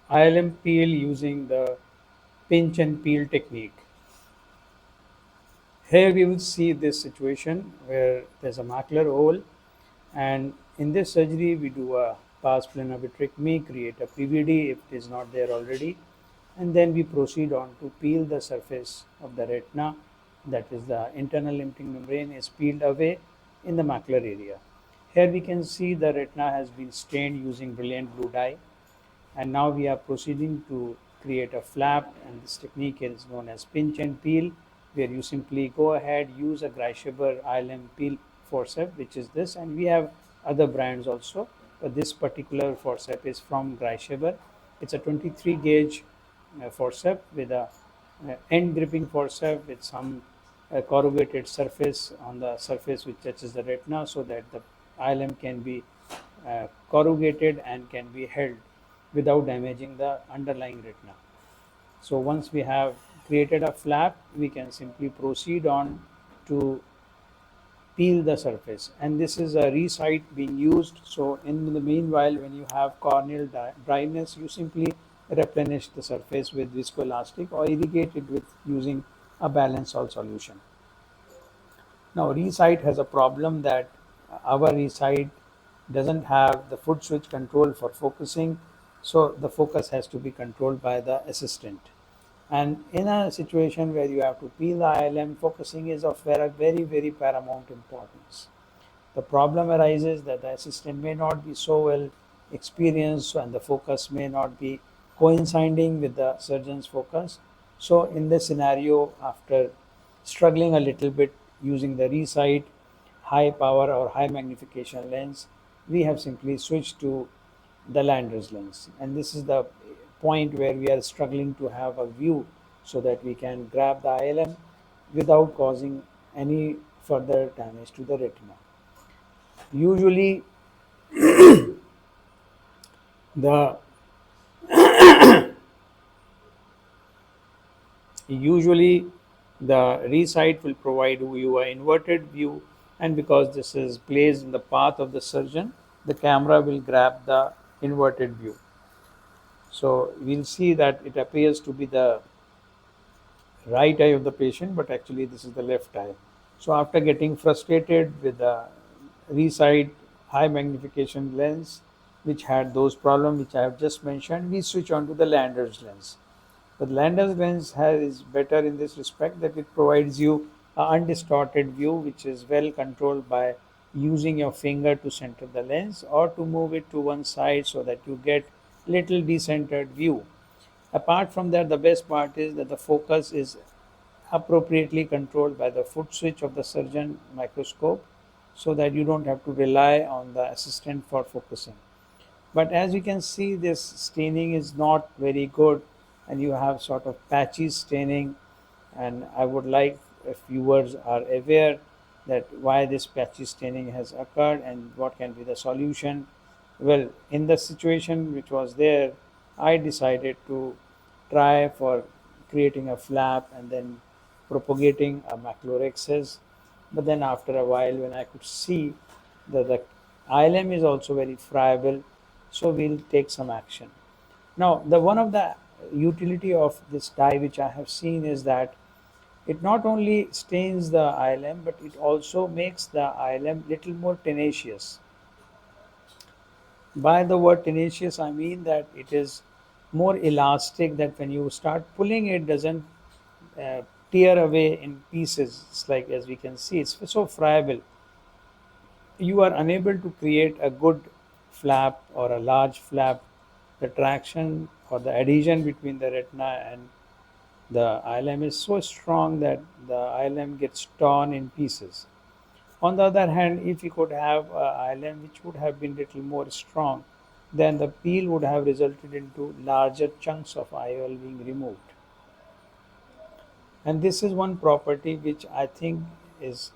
ILM peel using the pinch and peel technique. Here we will see this situation where there's a macular hole, and in this surgery we do a pars plana vitrectomy, create a PVD if it is not there already, and then we proceed on to peel the surface of the retina, that is the internal limiting membrane is peeled away in the macular area. Here we can see the retina has been stained using brilliant blue dye, and now we are proceeding to create a flap, and this technique is known as pinch and peel, where you simply go ahead, use a Greischeber ILM peel forceps, which is this, and we have other brands also, but this particular forceps is from Greischeber. It's a 23 gauge forceps with a end gripping forceps with some corrugated surface on the surface which touches the retina, so that the ILM can be corrugated and can be held without damaging the underlying retina. So once we have created a flap, we can simply proceed on to peel the surface. And this is a recite being used. So in the meanwhile, when you have corneal dryness, you simply replenish the surface with viscoelastic or irrigate it with using a balanced salt solution. Now, Resite has a problem that our Resite doesn't have the foot switch control for focusing, so the focus has to be controlled by the assistant. And in a situation where you have to peel the ILM, focusing is of very paramount importance. The problem arises that the assistant may not be so well experienced and the focus may not be coinciding with the surgeon's focus. So, in this scenario, after struggling a little bit using the Resite high power or high magnification lens, we have simply switched to the Lander's lens. And this is the point where we are struggling to have a view so that we can grab the ILM without causing any further damage to the retina. Usually, the usually the Resite will provide you an inverted view, and because this is placed in the path of the surgeon, the camera will grab the inverted view. So we'll see that it appears to be the right eye of the patient, but actually this is the left eye. So after getting frustrated with the Resite high magnification lens, which had those problems which I have just mentioned, we switch on to the Lander's lens. The Lander's lens is better in this respect that it provides you an undistorted view, which is well controlled by using your finger to center the lens or to move it to one side so that you get little decentered view. Apart from that, the best part is that the focus is appropriately controlled by the foot switch of the surgeon microscope, so that you don't have to rely on the assistant for focusing. But as you can see, this staining is not very good, and you have sort of patchy staining. And I would like if viewers are aware that why this patchy staining has occurred and what can be the solution. Well, in the situation which was there, I decided to try for creating a flap and then propagating a macular excess. But then after a while, when I could see that the ILM is also very friable, so we'll take some action. Now, the one of the utility of this dye which I have seen is that it not only stains the ILM, but it also makes the ILM little more tenacious. By the word tenacious, I mean that it is more elastic, that when you start pulling it doesn't uh, tear away in pieces. It's like, as we can see, it's so friable. You are unable to create a good flap or a large flap. The traction or the adhesion between the retina and the ILM is so strong that the ILM gets torn in pieces. On the other hand, if you could have an ILM which would have been little more strong, then the peel would have resulted into larger chunks of IOL being removed. And this is one property which I think is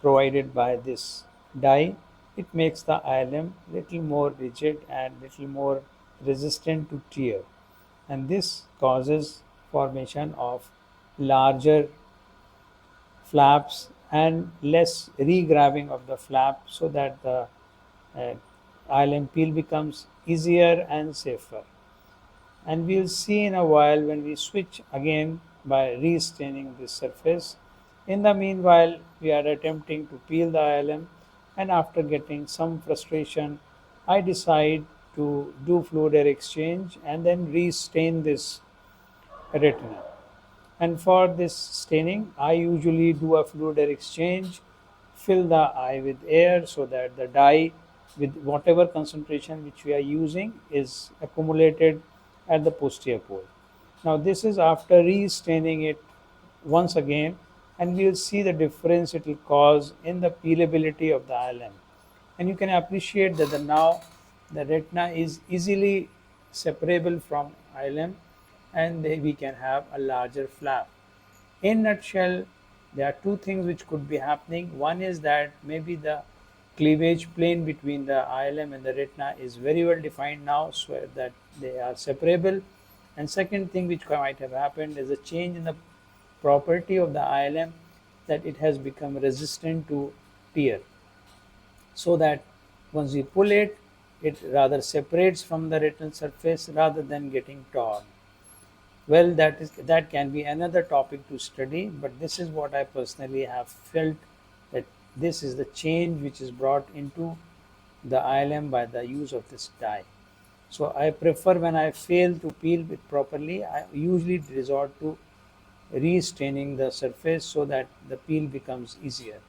provided by this dye. It makes the ILM little more rigid and little more resistant to tear, and this causes formation of larger flaps and less regrabbing of the flap, so that the uh, ILM peel becomes easier and safer. And we'll see in a while when we switch again by restaining this surface. In the meanwhile, we are attempting to peel the ILM, and after getting some frustration, I decide to do fluid air exchange and then restain this retina. And for this staining, I usually do a fluid air exchange, fill the eye with air so that the dye with whatever concentration which we are using is accumulated at the posterior pole. Now this is after restaining it once again, and we will see the difference it will cause in the peelability of the ILM. And you can appreciate that now the retina is easily separable from ILM, and we can have a larger flap. In nutshell, there are two things which could be happening. One is that maybe the cleavage plane between the ILM and the retina is very well defined now, so that they are separable. And second thing which might have happened is a change in the property of the ILM, that it has become resistant to tear, so that once we pull it, it rather separates from the retinal surface rather than getting torn. Well, that can be another topic to study, but this is what I personally have felt, that this is the change which is brought into the ILM by the use of this dye. So I prefer, when I fail to peel it properly, I usually resort to restaining the surface so that the peel becomes easier.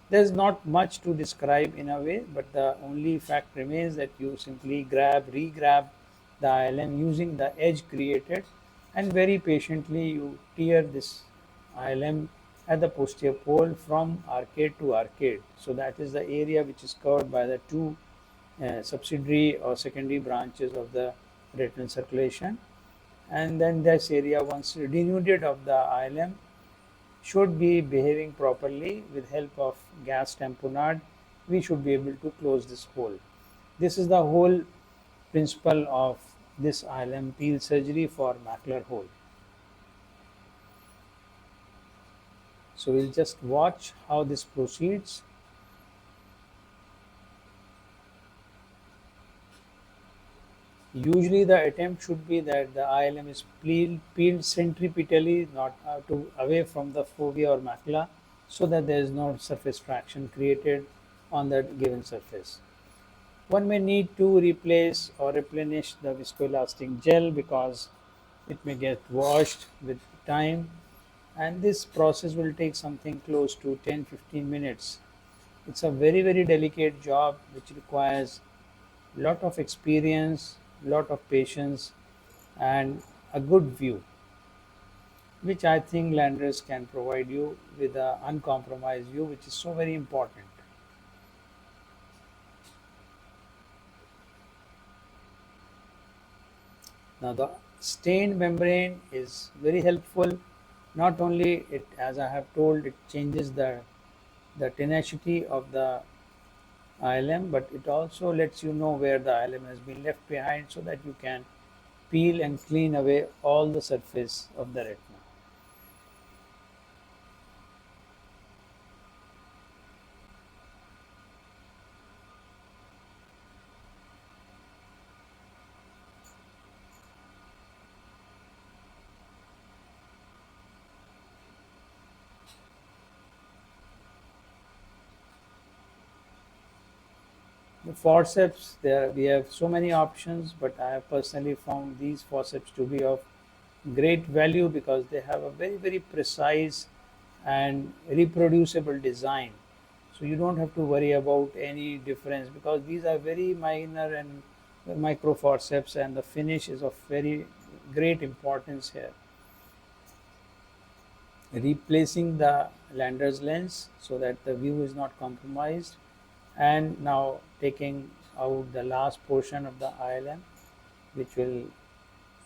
There's not much to describe in a way, but the only fact remains that you simply re-grab the ILM using the edge created, and very patiently you tear this ILM at the posterior pole from arcade to arcade. So that is the area which is covered by the two subsidiary or secondary branches of the retinal circulation. And then this area, once denuded of the ILM, should be behaving properly. With help of gas tamponade, we should be able to close this hole. This is the whole principle of this ILM peel surgery for macular hole. So we'll just watch how this proceeds. Usually the attempt should be that the ILM is peeled centripetally, not away from the fovea or macula, so that there is no surface traction created on that given surface. One may need to replace or replenish the viscoelastic gel because it may get washed with time, and this process will take something close to 10-15 minutes. It's a very delicate job which requires lot of experience, lot of patience, and a good view, which I think Landers can provide you with an uncompromised view, which is so very important. Now the stained membrane is very helpful. Not only it, as I have told, it changes the tenacity of the ILM, but it also lets you know where the ILM has been left behind, so that you can peel and clean away all the surface of the retina. The forceps, there we have so many options, but I have personally found these forceps to be of great value because they have a very precise and reproducible design. So you don't have to worry about any difference, because these are very minor and micro forceps, and the finish is of very great importance here. Replacing the lander's lens so that the view is not compromised, and now taking out the last portion of the ILM, which will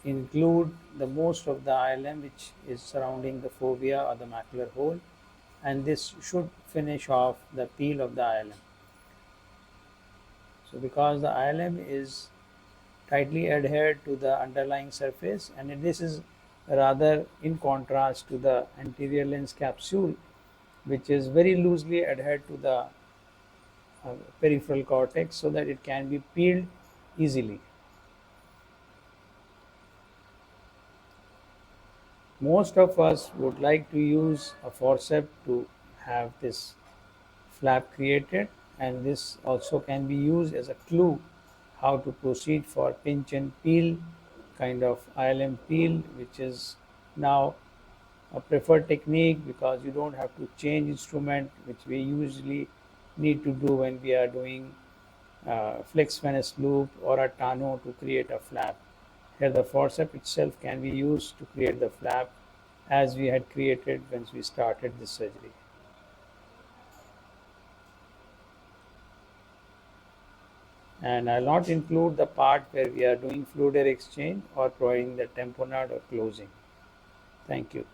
include the most of the ILM which is surrounding the fovea or the macular hole, and this should finish off the peel of the ILM. So because the ILM is tightly adhered to the underlying surface, and this is rather in contrast to the anterior lens capsule, which is very loosely adhered to the peripheral cortex, so that it can be peeled easily. Most of us would like to use a forceps to have this flap created, and this also can be used as a clue how to proceed for pinch and peel kind of ILM peel, which is now a preferred technique because you don't have to change instrument, which we usually need to do when we are doing flex Venice loop or a Tano to create a flap. Here the forceps itself can be used to create the flap as we had created when we started this surgery. And I'll not include the part where we are doing fluid air exchange or providing the tamponade or closing. Thank you.